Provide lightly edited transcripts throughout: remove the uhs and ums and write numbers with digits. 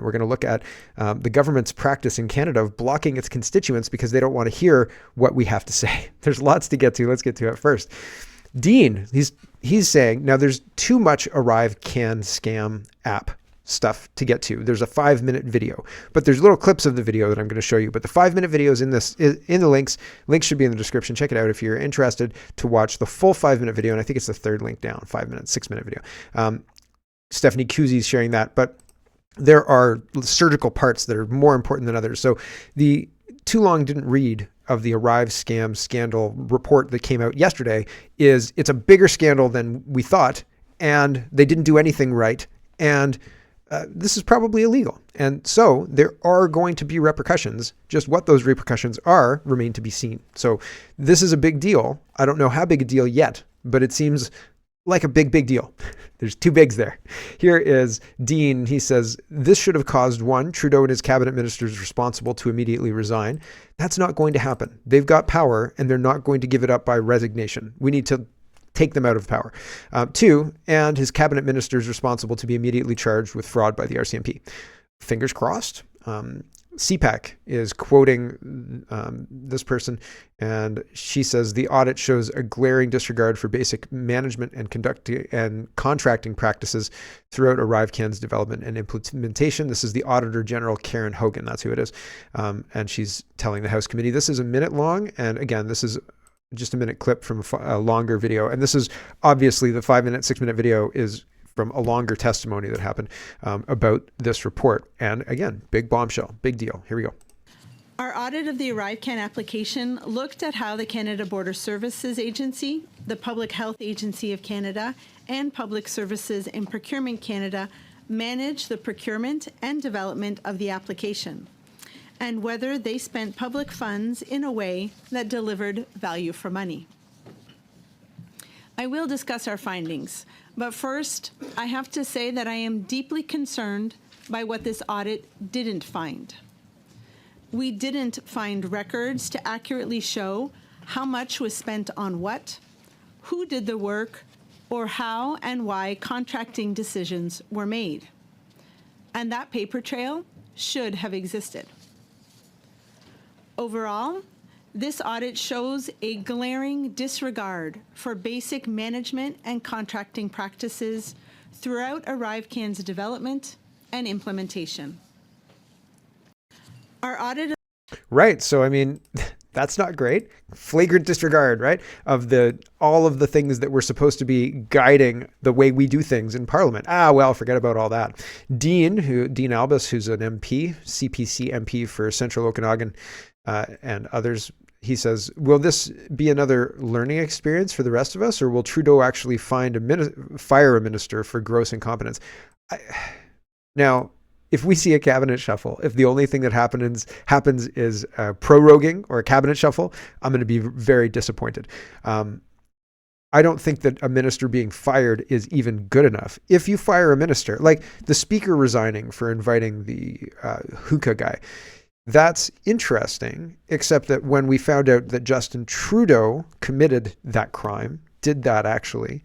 We're going to look at the government's practice in Canada of blocking its constituents because they don't want to hear what we have to say. There's lots to get to. Let's get to it first. Dean, he's saying, now there's too much ArriveCan scam app stuff to get to. There's a 5-minute video, but there's little clips of the video that I'm going to show you. But the 5-minute video is in the links. Links should be in the description. Check it out if you're interested to watch the full 5-minute video. And I think it's the third link down, 6-minute video. Stephanie Kuzi's sharing that, but there are surgical parts that are more important than others. So the too long didn't read of the Arrive scam scandal report that came out yesterday it's a bigger scandal than we thought, and they didn't do anything right. And this is probably illegal. And so there are going to be repercussions. Just what those repercussions are remain to be seen. So this is a big deal. I don't know how big a deal yet, but it seems like a big deal. There's two bigs there. Here is Dean. He says, this should have caused Trudeau and his cabinet ministers responsible to immediately resign. That's not going to happen. They've got power and they're not going to give it up by resignation. We need to take them out of power. 2, and his cabinet ministers responsible to be immediately charged with fraud by the RCMP. Fingers crossed. CPAC is quoting this person, and she says the audit shows a glaring disregard for basic management and contracting practices throughout ArriveCan's development and implementation. This is the Auditor General, Karen Hogan. That's who it is. And she's telling the House Committee. This is a minute long. And again, this is just a minute clip from a longer video. And this is obviously the 5-minute, 6-minute video is from a longer testimony that happened about this report. And again, big bombshell, big deal. Here we go. Our audit of the ArriveCan application looked at how the Canada Border Services Agency, the Public Health Agency of Canada, and Public Services and Procurement Canada manage the procurement and development of the application, and whether they spent public funds in a way that delivered value for money. I will discuss our findings, but first, I have to say that I am deeply concerned by what this audit didn't find. We didn't find records to accurately show how much was spent on what, who did the work, or how and why contracting decisions were made. And that paper trail should have existed. Overall, this audit shows a glaring disregard for basic management and contracting practices throughout ArriveCan's development and implementation. Our audit. Right. So, I mean, that's not great. Flagrant disregard, right? Of all of the things that were supposed to be guiding the way we do things in Parliament. Well, forget about all that. Dean Albus, who's an MP, CPC MP for Central Okanagan, and others, he says, will this be another learning experience for the rest of us, or will Trudeau actually fire a minister for gross incompetence? Now, if we see a cabinet shuffle, if the only thing that happens is proroguing or a cabinet shuffle, I'm going to be very disappointed. I don't think that a minister being fired is even good enough. If you fire a minister, like the speaker resigning for inviting the hookah guy, that's interesting, except that when we found out that Justin Trudeau committed that crime, did that actually,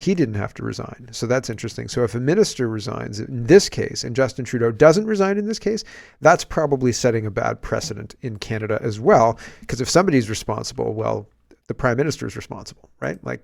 he didn't have to resign. So that's interesting. So if a minister resigns in this case and Justin Trudeau doesn't resign in this case, that's probably setting a bad precedent in Canada as well. Because if somebody's responsible, well, the prime minister is responsible, right? Like,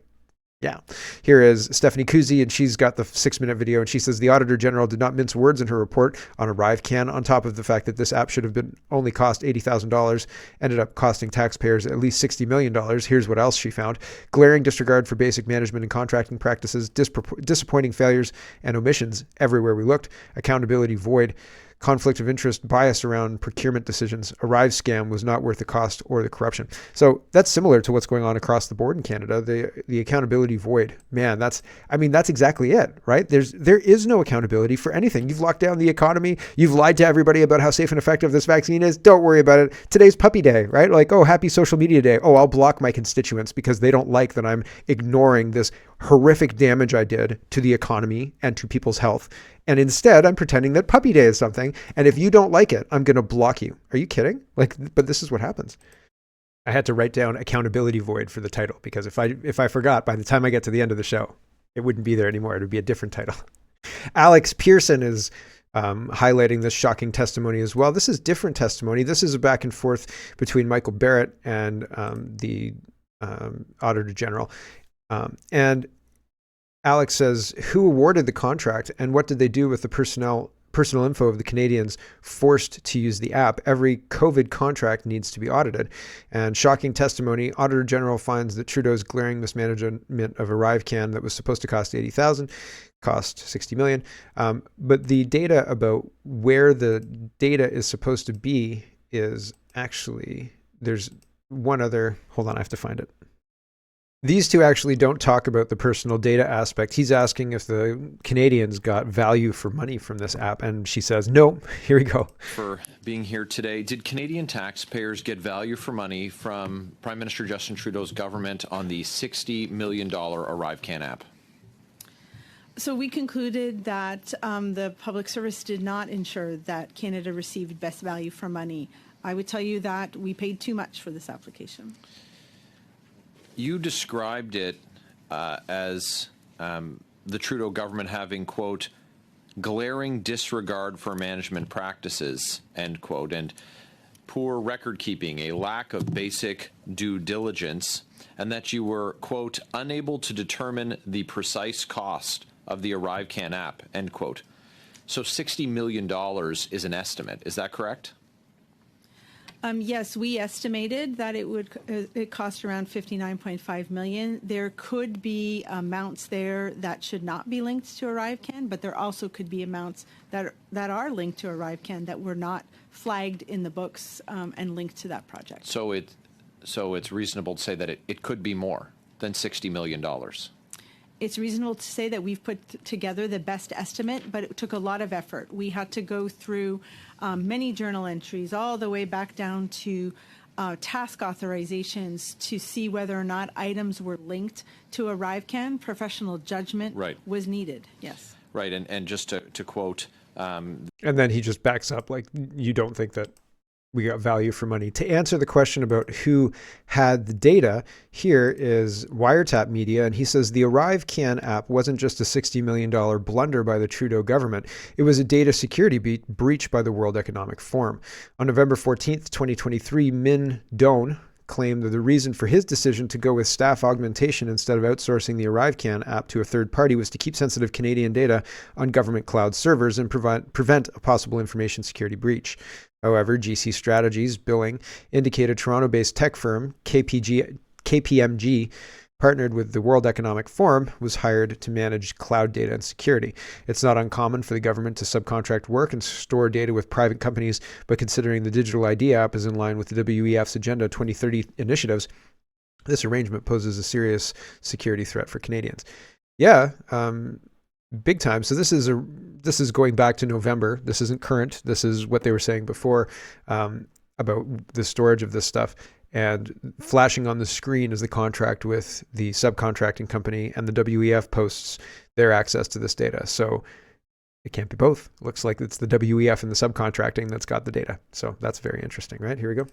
yeah. Here is Stephanie Kuzi, and she's got the 6-minute video, and she says the Auditor General did not mince words in her report on ArriveCan, on top of the fact that this app should have been only cost $80,000, ended up costing taxpayers at least $60 million. Here's what else she found. Glaring disregard for basic management and contracting practices, disappointing failures and omissions everywhere we looked, accountability void, conflict of interest, bias around procurement decisions. Arrive scam was not worth the cost or the corruption. So that's similar to what's going on across the board in Canada. The accountability void, man, that's exactly it, right? There is no accountability for anything. You've locked down the economy. You've lied to everybody about how safe and effective this vaccine is. Don't worry about it. Today's puppy day, right? Like, oh, happy social media day. Oh, I'll block my constituents because they don't like that I'm ignoring this horrific damage I did to the economy and to people's health. And instead, I'm pretending that puppy day is something. And if you don't like it, I'm going to block you. Are you kidding? But this is what happens. I had to write down accountability void for the title, because if I forgot, by the time I get to the end of the show, it wouldn't be there anymore. It would be a different title. Alex Pearson is highlighting this shocking testimony as well. This is different testimony. This is a back and forth between Michael Barrett and the Auditor General. And Alex says, who awarded the contract and what did they do with the personal info of the Canadians forced to use the app? Every COVID contract needs to be audited. And shocking testimony, Auditor General finds that Trudeau's glaring mismanagement of ArriveCan that was supposed to cost $80,000 cost $60 million. But the data about where the data is supposed to be is actually, there's one other, hold on, I have to find it. These two actually don't talk about the personal data aspect. He's asking if the Canadians got value for money from this app, and she says, no. Here we go. For being here today. Did Canadian taxpayers get value for money from Prime Minister Justin Trudeau's government on the $60 million ArriveCan app? So we concluded that the public service did not ensure that Canada received best value for money. I would tell you that we paid too much for this application. You described it as the Trudeau government having, quote, glaring disregard for management practices, end quote, and poor record keeping, a lack of basic due diligence, and that you were, quote, unable to determine the precise cost of the ArriveCan app, end quote. So $60 million is an estimate. Is that correct? Yes, we estimated that it cost around $59.5 million. There could be amounts there that should not be linked to ArriveCan, but there also could be amounts that are linked to ArriveCan that were not flagged in the books and linked to that project. So it's reasonable to say that it could be more than $60 million. It's reasonable to say that we've put together the best estimate, but it took a lot of effort. We had to go through many journal entries all the way back down to task authorizations to see whether or not items were linked to ArriveCan. Professional judgment was needed, yes. Right, and just to quote... and then he just backs up like, you don't think that we got value for money. To answer the question about who had the data, here is Wiretap Media, and he says the ArriveCan app wasn't just a $60 million blunder by the Trudeau government. It was a data security breach by the World Economic Forum. On November 14th, 2023, Min Doan claimed that the reason for his decision to go with staff augmentation instead of outsourcing the ArriveCan app to a third party was to keep sensitive Canadian data on government cloud servers and prevent a possible information security breach. However, GC Strategies billing indicated Toronto-based tech firm KPMG partnered with the World Economic Forum was hired to manage cloud data and security. It's not uncommon for the government to subcontract work and store data with private companies, but considering the Digital ID app is in line with the WEF's Agenda 2030 initiatives, this arrangement poses a serious security threat for Canadians. Yeah, big time. So this is going back to November. This isn't current. This is what they were saying before about the storage of this stuff. And flashing on the screen is the contract with the subcontracting company, and the WEF posts their access to this data. So it can't be both. It looks like it's the WEF and the subcontracting that's got the data. So that's very interesting, right? Here we go.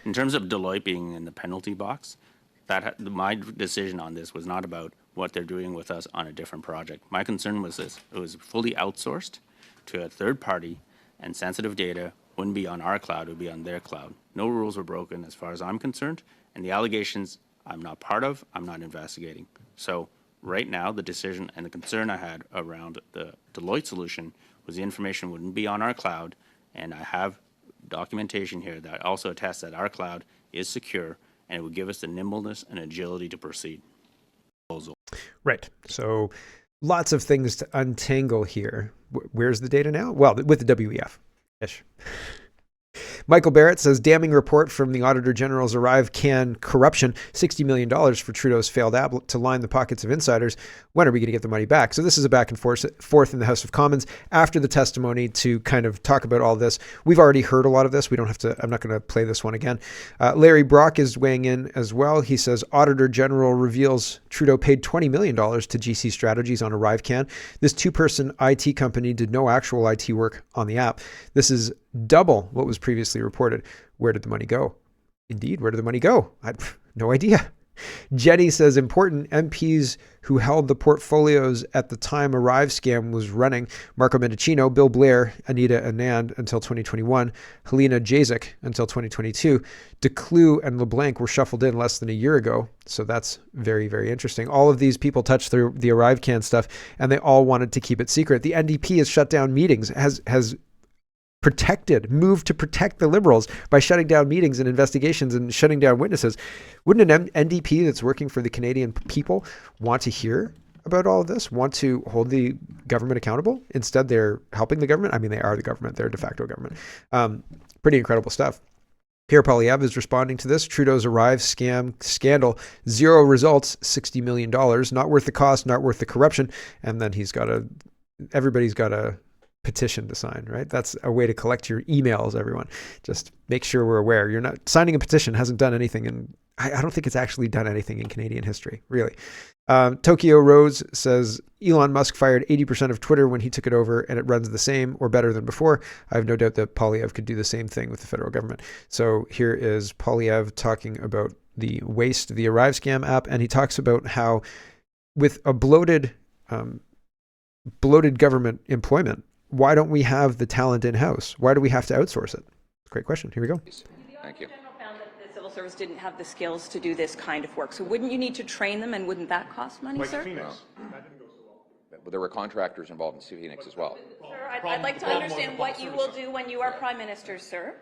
In terms of Deloitte being in the penalty box, my decision on this was not about what they're doing with us on a different project. My concern was this. It was fully outsourced to a third party, and sensitive data wouldn't be on our cloud, it would be on their cloud. No rules were broken as far as I'm concerned, and the allegations I'm not part of, I'm not investigating. So right now, the decision and the concern I had around the Deloitte solution was the information wouldn't be on our cloud, and I have documentation here that also attests that our cloud is secure, and it would give us the nimbleness and agility to proceed. Right. So lots of things to untangle here. Where's the data now? Well, with the WEF-ish. Michael Barrett says, damning report from the Auditor General's ArriveCan corruption, $60 million for Trudeau's failed app to line the pockets of insiders. When are we going to get the money back? So this is a back and forth in the House of Commons after the testimony to kind of talk about all this. We've already heard a lot of this. We don't have to, I'm not going to play this one again. Larry Brock is weighing in as well. He says, Auditor General reveals Trudeau paid $20 million to GC Strategies on ArriveCan. This two-person IT company did no actual IT work on the app. This is double what was previously reported. Where did the money go? Indeed, where did the money go? I have no idea. Jenny says important MPs who held the portfolios at the time ArriveCan was running: Marco Mendicino, Bill Blair, Anita Anand until 2021, Helena Jazik until 2022. Declue and LeBlanc were shuffled in less than a year ago. So that's very, very interesting. All of these people touched the ArriveCan stuff, and they all wanted to keep it secret. The NDP has shut down meetings, has moved to protect the Liberals by shutting down meetings and investigations and shutting down witnesses. Wouldn't an NDP that's working for the Canadian people want to hear about all of this, want to hold the government accountable? Instead, they're helping the government. I mean, they are the government. They're de facto government. Pretty incredible stuff. Pierre Poilievre is responding to this. Trudeau's ArriveCan scandal, 0 results, $60 million. Not worth the cost, not worth the corruption. And then everybody's got a petition to sign, right? That's a way to collect your emails, everyone. Just make sure we're aware. You're not signing a petition hasn't done anything, and I don't think it's actually done anything in Canadian history, really. Tokyo Rose says Elon Musk fired 80% of Twitter when he took it over, and it runs the same or better than before. I have no doubt that Poilievre could do the same thing with the federal government. So here is Poilievre talking about the waste, the ArriveCan app, and he talks about how with a bloated government employment, why don't we have the talent in-house? Why do we have to outsource it? Great question. Here we go. Thank you. The General found that the civil service didn't have the skills to do this kind of work. So wouldn't you need to train them, and wouldn't that cost money, Like sir? Phoenix. That didn't go so well. But there were contractors involved in Phoenix as well. Sir, I'd like to understand what you will do when you are Prime Minister, sir.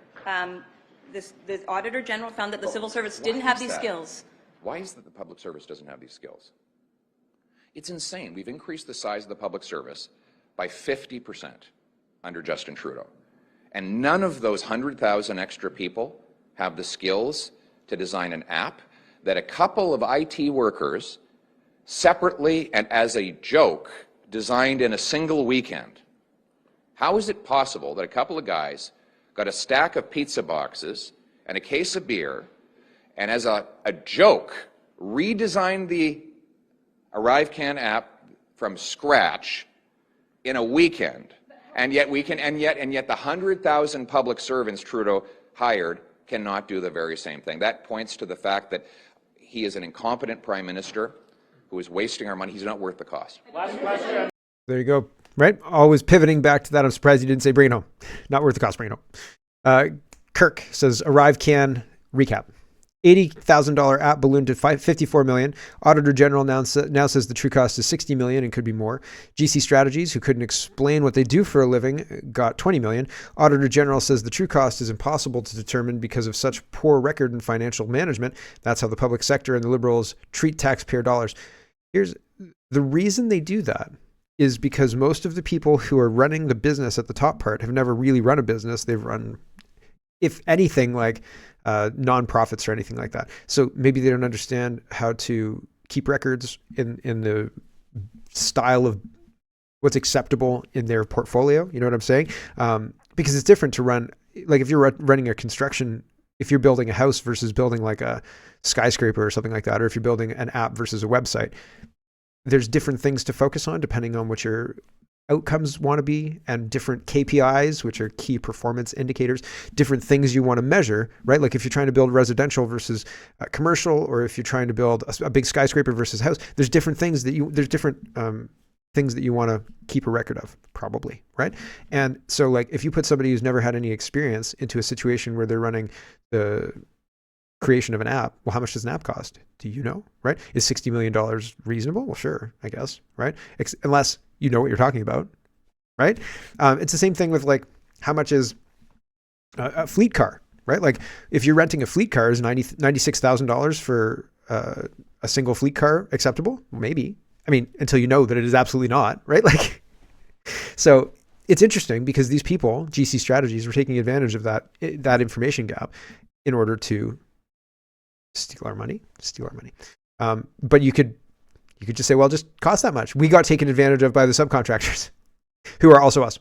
The Auditor General found that the civil service didn't have these skills. Why is it that the public service doesn't have these skills? It's insane. We've increased the size of the public service by 50% under Justin Trudeau. And none of those 100,000 extra people have the skills to design an app that a couple of IT workers separately and as a joke designed in a single weekend. How is it possible that a couple of guys got a stack of pizza boxes and a case of beer and as a joke redesigned the ArriveCan app from scratch in a weekend? And yet the 100,000 public servants Trudeau hired cannot do the very same thing. That points to the fact that he is an incompetent prime minister who is wasting our money. He's not worth the cost. Last question. There you go. Right? Always pivoting back to that. I'm surprised you didn't say bring it home. Not worth the cost, bring it home. Kirk says ArriveCan recap. $80,000 app ballooned to $54 million. Auditor General now says the true cost is $60 million and could be more. GC Strategies, who couldn't explain what they do for a living, got $20 million. Auditor General says the true cost is impossible to determine because of such poor record in financial management. That's how the public sector and the Liberals treat taxpayer dollars. Here's the reason they do that is because most of the people who are running the business at the top part have never really run a business. They've run, if anything, like nonprofits or anything like that. So maybe they don't understand how to keep records in the style of what's acceptable in their portfolio. You know what I'm saying? Because it's different to run, like if you're running a construction, if you're building a house versus building like a skyscraper or something like that, or if you're building an app versus a website, there's different things to focus on depending on what your outcomes want to be, and different KPIs, which are key performance indicators, different things you want to measure, right? Like if you're trying to build residential versus commercial, or if you're trying to build a big skyscraper versus house, there's different things that things that you want to keep a record of, probably, right? And so like if you put somebody who's never had any experience into a situation where they're running the creation of an app, well, how much does an app cost? Do you know, right? Is $60 million reasonable? Well, sure, I guess, right? Unless you know what you're talking about, right? It's the same thing with like, how much is a fleet car, right? Like if you're renting a fleet car, is $96,000 for a single fleet car acceptable? Maybe. I mean, until you know that it is absolutely not, right? Like, so it's interesting because these people, GC Strategies, were taking advantage of that information gap in order to steal our money. But you could just say, well, just cost that much. We got taken advantage of by the subcontractors who are also us.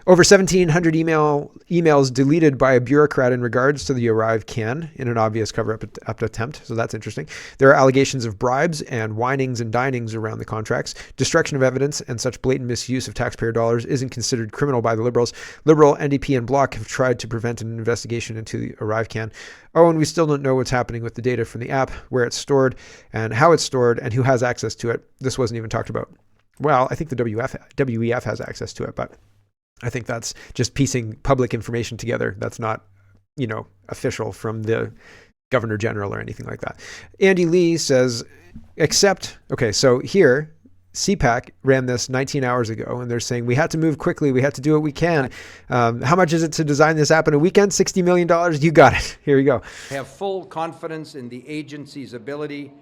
Over 1,700 emails deleted by a bureaucrat in regards to the ArriveCan in an obvious cover-up attempt. So that's interesting. There are allegations of bribes and winings and dinings around the contracts. Destruction of evidence and such blatant misuse of taxpayer dollars isn't considered criminal by the Liberals. Liberal, NDP, and Bloc have tried to prevent an investigation into the ArriveCan. Oh, and we still don't know what's happening with the data from the app, where it's stored, and how it's stored, and who has access to it. This wasn't even talked about. Well, I think the WEF has access to it, but I think that's just piecing public information together. That's not, official from the Governor General or anything like that. Andy Lee says, so here, CPAC ran this 19 hours ago, and they're saying we had to move quickly. We had to do what we can. How much is it to design this app in a weekend? $60 million. You got it. Here you go. I have full confidence in the agency's ability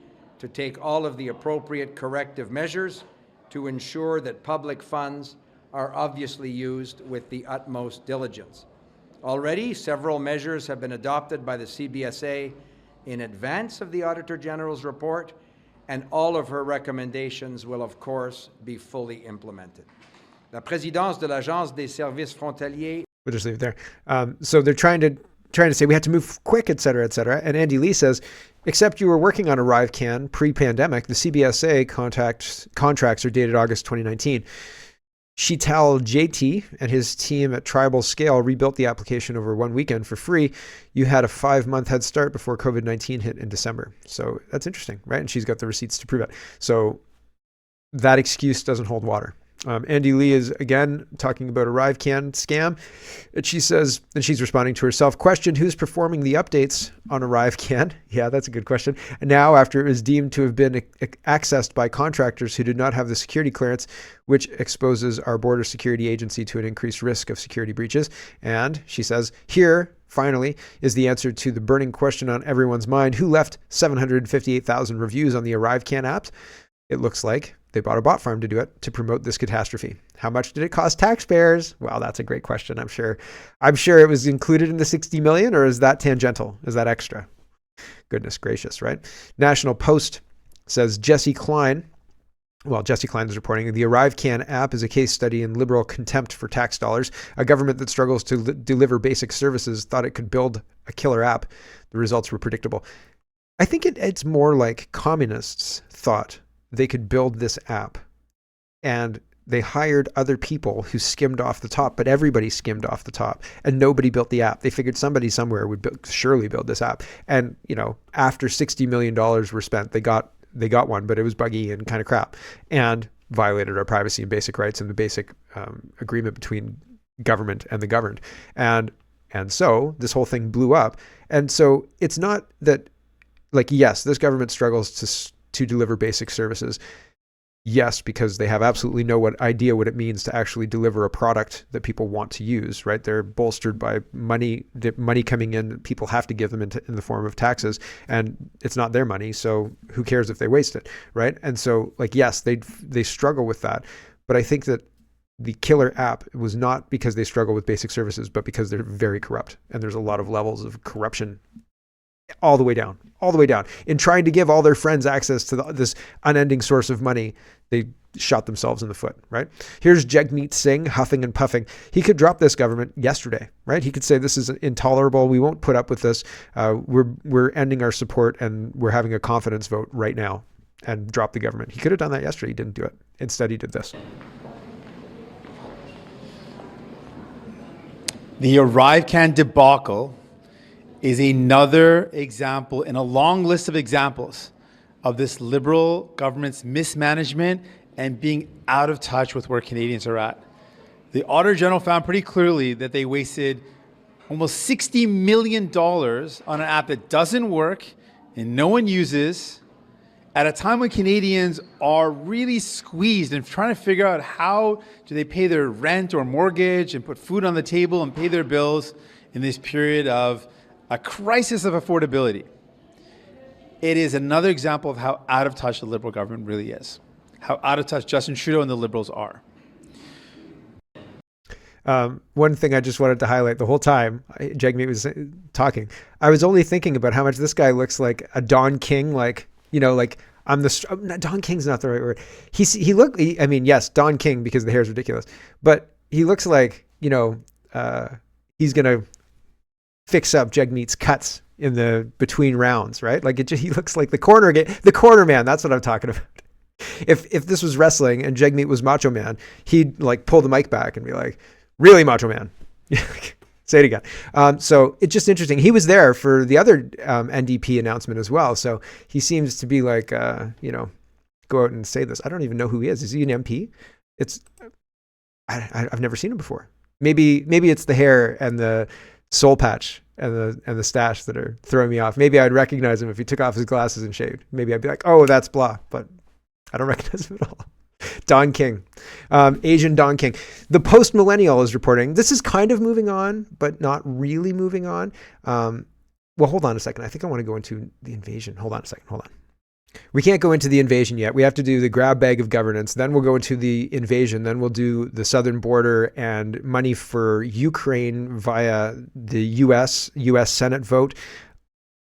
to take all of the appropriate corrective measures to ensure that public funds are obviously used with the utmost diligence. Already, several measures have been adopted by the CBSA in advance of the Auditor General's report, and all of her recommendations will, of course, be fully implemented. La présidence de l'Agence des services frontaliers. We'll just leave it there. So they're trying to say we had to move quick, et cetera, et cetera. And Andy Lee says, except you were working on ArriveCan pre-pandemic, the CBSA contracts are dated August 2019. Sheetal JT and his team at Tribal Scale rebuilt the application over one weekend for free. You had a 5-month head start before COVID-19 hit in December. So that's interesting, right? And she's got the receipts to prove it. So that excuse doesn't hold water. Andy Lee is again talking about ArriveCan scam. And she says, and she's responding to herself, question, who's performing the updates on ArriveCan? Yeah, that's a good question. And now, after it was deemed to have been accessed by contractors who did not have the security clearance, which exposes our border security agency to an increased risk of security breaches. And she says, here, finally, is the answer to the burning question on everyone's mind. Who left 758,000 reviews on the ArriveCan apps? It looks like they bought a bot farm to do it, to promote this catastrophe. How much did it cost taxpayers? Well, that's a great question. I'm sure it was included in the 60 million, or is that tangential? Is that extra? Goodness gracious, right? National Post says Jesse Klein is reporting the ArriveCan app is a case study in liberal contempt for tax dollars. A government that struggles to deliver basic services thought it could build a killer app. The results were predictable. I think it's more like communists thought they could build this app, and they hired other people who skimmed off the top, but everybody skimmed off the top and nobody built the app. They figured somebody somewhere would surely build this app. And, after $60 million were spent, they got one, but it was buggy and kind of crap and violated our privacy and basic rights and the basic agreement between government and the governed. And so this whole thing blew up. And so it's not that, yes, this government struggles to deliver basic services. Yes, because they have absolutely no idea what it means to actually deliver a product that people want to use, right? They're bolstered by money coming in. People have to give them in the form of taxes, and it's not their money, so who cares if they waste it, right? And so, yes, they struggle with that. But I think that the killer app was not because they struggle with basic services, but because they're very corrupt, and there's a lot of levels of corruption all the way down. In trying to give all their friends access to this unending source of money, they shot themselves in the foot, right? Here's Jagmeet Singh huffing and puffing. He could drop this government yesterday, right? He could say, this is intolerable. We won't put up with this. We're ending our support, and we're having a confidence vote right now, and drop the government. He could have done that yesterday. He didn't do it. Instead, he did this. The ArriveCan debacle is another example in a long list of examples of this Liberal government's mismanagement and being out of touch with where Canadians are at. The Auditor General found pretty clearly that they wasted almost $60 million on an app that doesn't work and no one uses at a time when Canadians are really squeezed and trying to figure out how do they pay their rent or mortgage and put food on the table and pay their bills in this period of a crisis of affordability. It is another example of how out of touch the Liberal government really is, how out of touch Justin Trudeau and the Liberals are. One thing I just wanted to highlight the whole time Jagmeet was talking, I was only thinking about how much this guy looks like a Don King, Don King's not the right word. Yes, Don King, because the hair is ridiculous, but he looks like, he's going to fix up Jagmeet's cuts in the between rounds, right? Like he looks like the corner man. That's what I'm talking about. If this was wrestling and Jagmeet was Macho Man, he'd like pull the mic back and be like, "Really, Macho Man?" Say it again. So it's just interesting. He was there for the other NDP announcement as well. So he seems to be like, go out and say this. I don't even know who he is. Is he an MP? I've never seen him before. Maybe it's the hair and the soul patch and the stash that are throwing me off. Maybe I'd recognize him if he took off his glasses and shaved. Maybe I'd be like, oh, that's blah. But I don't recognize him at all. Don King, Asian Don King. The Post Millennial is reporting this is kind of moving on, but not really moving on. Well, hold on a second. I think I want to go into the invasion. Hold on a second. Hold on. We can't go into the invasion yet. We have to do the grab bag of governance. Then we'll go into the invasion. Then we'll do the southern border and money for Ukraine via the U.S. Senate vote.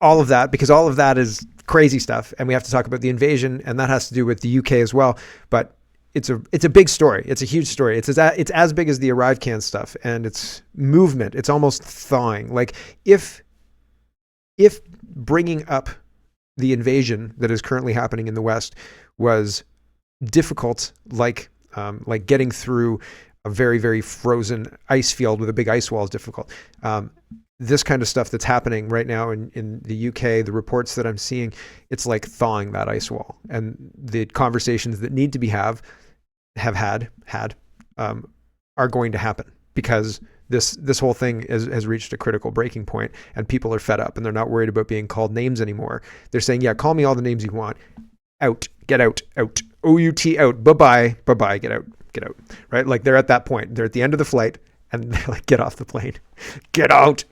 All of that, because all of that is crazy stuff. And we have to talk about the invasion, and that has to do with the UK as well. But it's a big story. It's a huge story. It's as big as the ArriveCan stuff, and it's movement. It's almost thawing. Like if bringing up the invasion that is currently happening in the West was difficult, like getting through a very, very frozen ice field with a big ice wall is difficult. This kind of stuff that's happening right now in the UK, the reports that I'm seeing, it's like thawing that ice wall. And the conversations that need to be had are going to happen because this whole thing has reached a critical breaking point, and people are fed up and they're not worried about being called names anymore. They're saying, yeah, call me all the names you want. Out, get out, out, OUT out, bye-bye, bye-bye, get out, right? Like they're at that point. They're at the end of the flight and they're like, get off the plane, get out.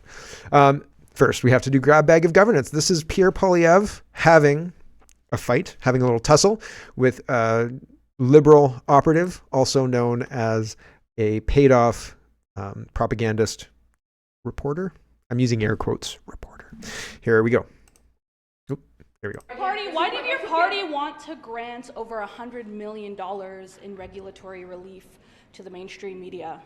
First, we have to do grab bag of governance. This is Pierre Poilievre having a little tussle with a Liberal operative, also known as a paid-off propagandist reporter. I'm using air quotes, reporter. Here we go. Oop, here we go. Why did your party want to grant over $100 million in regulatory relief to the mainstream media?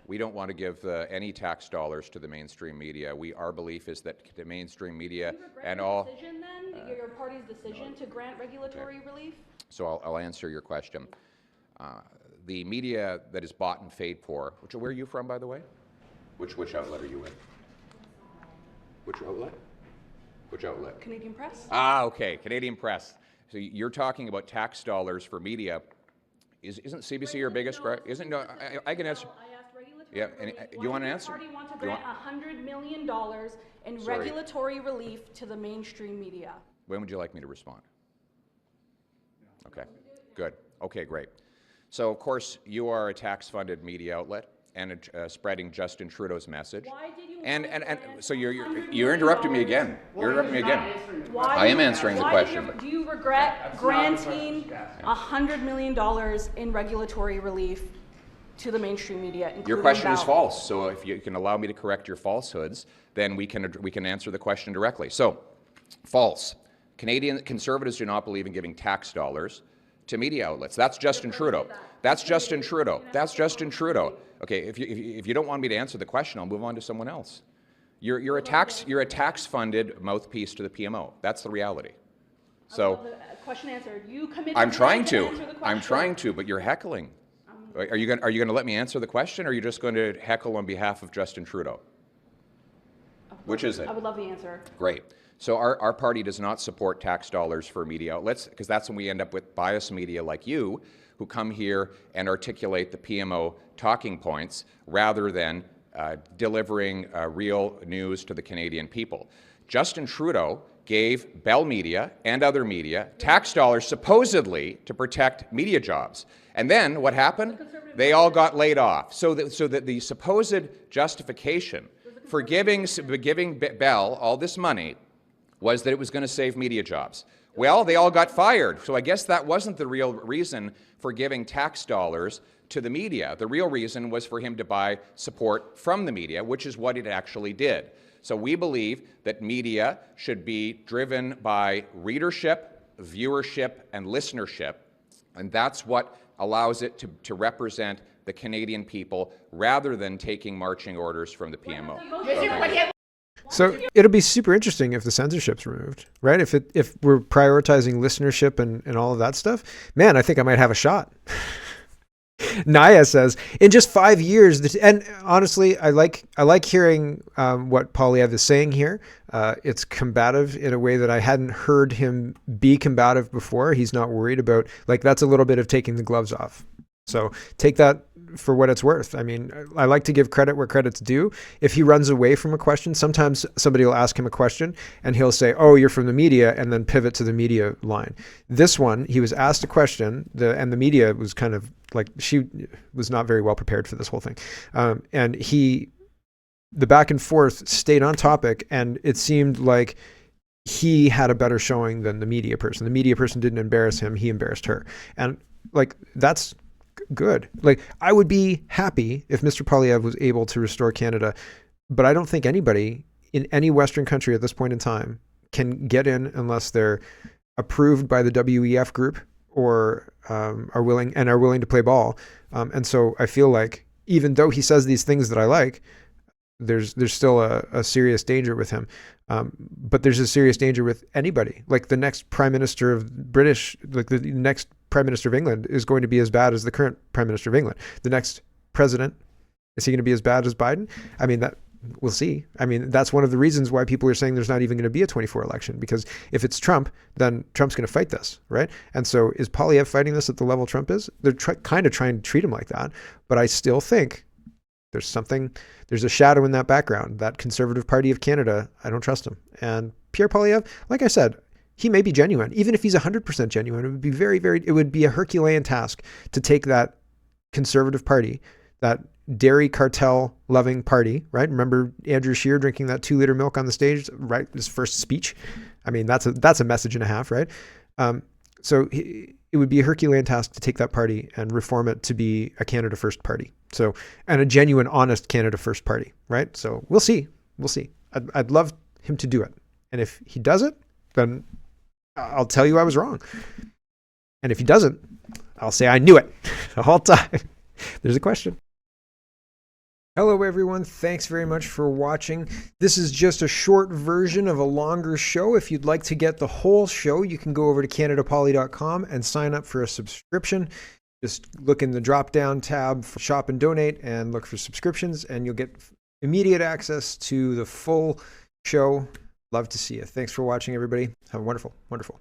We don't want to give any tax dollars to the mainstream media. Our belief is that the mainstream media and all... Decision, then? Your party's decision to grant regulatory relief? So I'll answer your question. The media that is bought and paid for, where are you from, by the way? Which outlet are you in? Which outlet? Which outlet? Canadian Press. Ah, okay, Canadian Press. So you're talking about tax dollars for media. Isn't CBC your biggest? Isn't no? I can answer. I asked regulatory. Yeah, and you want to answer? Why does your party want to grant $100 million in regulatory relief to the mainstream media? When would you like me to respond? Okay, good. Okay, great. So, of course, you are a tax-funded media outlet and spreading Justin Trudeau's message. Why did you and so you're interrupting me again. You're interrupting me again. I am answering the question. Do you regret granting $100 million in regulatory relief to the mainstream media, including Your question is Bell? false. So if you can allow me to correct your falsehoods, then we can answer the question directly. So, false. Canadian Conservatives do not believe in giving tax dollars to media outlets. That's Justin Trudeau. That's Justin Trudeau. That's Justin Trudeau. Okay, if you don't want me to answer the question, I'll move on to someone else. You're a tax-funded mouthpiece to the PMO. That's the reality. So, question answered. You committed. I'm trying to. Answer the question. I'm trying to, but you're heckling. Are you going to let me answer the question, or are you just going to heckle on behalf of Justin Trudeau? Which is it? I would love the answer. Great. So our party does not support tax dollars for media outlets, because that's when we end up with biased media like you, who come here and articulate the PMO talking points rather than delivering real news to the Canadian people. Justin Trudeau gave Bell Media and other media tax dollars supposedly to protect media jobs. And then what happened? They all got laid off. So that the supposed justification for giving Bell all this money was that it was going to save media jobs. Well, they all got fired. So I guess that wasn't the real reason for giving tax dollars to the media. The real reason was for him to buy support from the media, which is what it actually did. So we believe that media should be driven by readership, viewership, and listenership, and that's what allows it to represent the Canadian people rather than taking marching orders from the PMO. So it'll be super interesting if the censorship's removed, right? If we're prioritizing listenership and all of that stuff, man, I think I might have a shot. Naya says, in just 5 years, and honestly, I like hearing what Poilievre is saying here. It's combative in a way that I hadn't heard him be combative before. He's not worried about, like, that's a little bit of taking the gloves off. So take that for what it's worth. I mean, I like to give credit where credit's due. If he runs away from a question, sometimes somebody will ask him a question and he'll say, oh, you're from the media, and then pivot to the media line. This one, he was asked a question, and the media was kind of like, she was not very well prepared for this whole thing. And the back and forth stayed on topic, and it seemed like he had a better showing than the media person. The media person didn't embarrass him, he embarrassed her. And like, that's good. Like, I would be happy if Mr. Poilievre was able to restore Canada, but I don't think anybody in any Western country at this point in time can get in unless they're approved by the WEF group or are willing to play ball. And so I feel like even though he says these things that I like, there's still a serious danger with him. But there's a serious danger with anybody. Like the next Prime Minister of the next Prime Minister of England is going to be as bad as the current Prime Minister of England. The next president, is he going to be as bad as Biden? I mean, that we'll see. I mean, that's one of the reasons why people are saying there's not even going to be a 24 election, because if it's Trump, then Trump's going to fight this, right? And so is Poilievre fighting this at the level Trump is? They're kind of trying to treat him like that, but I still think there's a shadow in that background. That Conservative Party of Canada, I don't trust him. And Pierre Poilievre, like I said, he may be genuine. Even if he's 100% genuine, it would be it would be a Herculean task to take that Conservative Party, that dairy cartel loving party, right? Remember Andrew Scheer drinking that 2-liter milk on the stage, right? His first speech. I mean, that's a message and a half, right? So it would be a Herculean task to take that party and reform it to be a Canada First party. So, and a genuine, honest Canada First party, right? So we'll see. I'd love him to do it. And if he does it, then I'll tell you I was wrong. And if he doesn't, I'll say I knew it the whole time. There's a question. Hello, everyone. Thanks very much for watching. This is just a short version of a longer show. If you'd like to get the whole show, you can go over to CanadaPoly.com and sign up for a subscription. Just look in the drop-down tab for Shop and Donate and look for subscriptions, and you'll get immediate access to the full show. Love to see you. Thanks for watching, everybody. Have a wonderful, wonderful